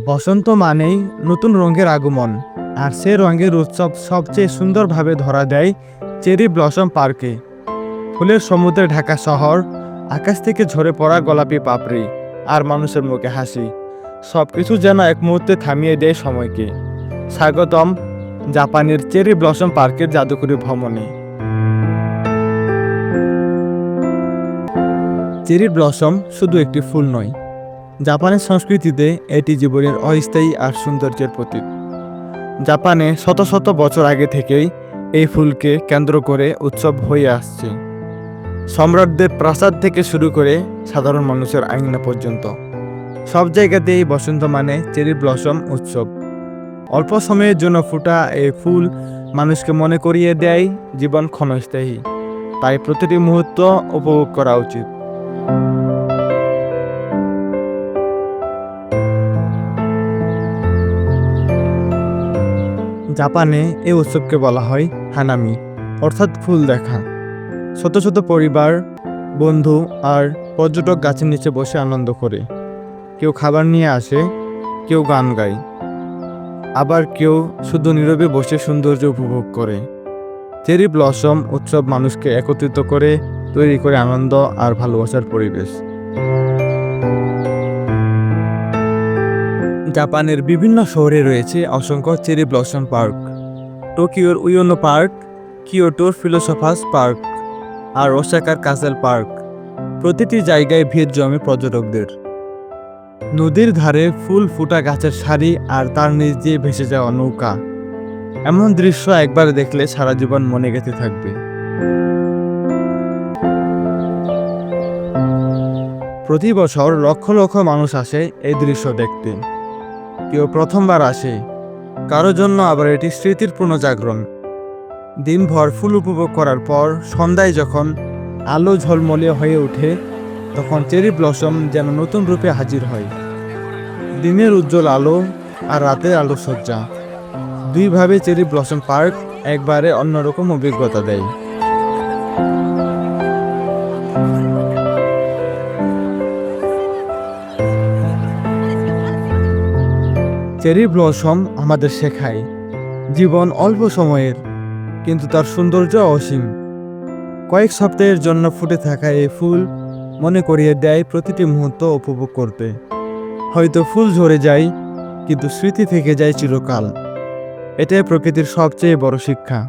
বসন্ত মানেই নতুন রঙের আগমন, আর সে রঙের উৎসব সবচেয়ে সুন্দরভাবে ধরা দেয় চেরি ব্লসম পার্কে। ফুলের সমুদ্রে ঢাকা শহর, আকাশ থেকে ঝরে পড়া গোলাপি পাপড়ি আর মানুষের মুখে হাসি, সবকিছু যেন এক মুহূর্তে থামিয়ে দেয় সময়কে। স্বাগতম জাপানের চেরি ব্লসম পার্কের জাদুকরী ভ্রমণে। চেরি ব্লসম শুধু একটি ফুল নয়, জাপানের সংস্কৃতিতে এটি জীবনের অস্থায়ী আর সৌন্দর্যের প্রতীক। জাপানে শত শত বছর আগে থেকেই এই ফুলকে কেন্দ্র করে উৎসব হয়ে আসছে। সম্রাটদের প্রাসাদ থেকে শুরু করে সাধারণ মানুষের আঙিনা পর্যন্ত সব জায়গাতেই বসন্ত মানে চেরি ব্লসম উৎসব। অল্প সময়ের জন্য ফোটা এই ফুল মানুষকে মনে করিয়ে দেয় জীবন ক্ষণস্থায়ী, তাই প্রতিটি মুহূর্ত উপভোগ করা উচিত। জাপানে এই উৎসবকে বলা হয় হানামি, অর্থাৎ ফুল দেখা। ছোট ছোট পরিবার, বন্ধু আর পর্যটক গাছের নিচে বসে আনন্দ করে। কেউ খাবার নিয়ে আসে, কেউ গান গায়, আবার কেউ শুধু নীরবে বসে সৌন্দর্য উপভোগ করে। চেরি ব্লসম উৎসব মানুষকে একত্রিত করে, তৈরি করে আনন্দ আর ভালোবাসার পরিবেশ। জাপানের বিভিন্ন শহরে রয়েছে অসংখ্য চেরি ব্লসম পার্ক। টোকিওর উয়োনো পার্ক, কিয়োটোর ফিলোসফার্স পার্ক আর ওসাকার কাসেল পার্ক, প্রতিটি জায়গায় ভিড় জমে পর্যটকদের। নদীর ধারে ফুল ফুটা গাছের সারি আর তার নিচ দিয়ে ভেসে যাওয়া নৌকা, এমন দৃশ্য একবার দেখলে সারা জীবন মনে গেঁথে থাকবে। প্রতি বছর লক্ষ লক্ষ মানুষ আসে এই দৃশ্য দেখতে। কেউ প্রথমবার আসে, কারোর জন্য আবার এটি স্মৃতির পুনর্জাগরণ। দিনভর ফুল উপভোগ করার পর সন্ধ্যায় যখন আলো ঝলমলে হয়ে ওঠে, তখন চেরি ব্লসম যেন নতুন রূপে হাজির হয়। দিনের উজ্জ্বল আলো আর রাতের আলোকসজ্জা, দুইভাবে চেরি ব্লসম পার্ক একবারে অন্যরকম অভিজ্ঞতা দেয়। চেরি ব্লসম আমাদের শেখায় জীবন অল্প সময়ের, কিন্তু তার সৌন্দর্য অসীম। কয়েক সপ্তাহের জন্য ফুটে থাকা এই ফুল মনে করিয়ে দেয় প্রতিটি মুহূর্ত উপভোগ করতে। হয়তো ফুল ঝরে যায়, কিন্তু স্মৃতি থেকে যায় চিরকাল। এটাই প্রকৃতির সবচেয়ে বড় শিক্ষা।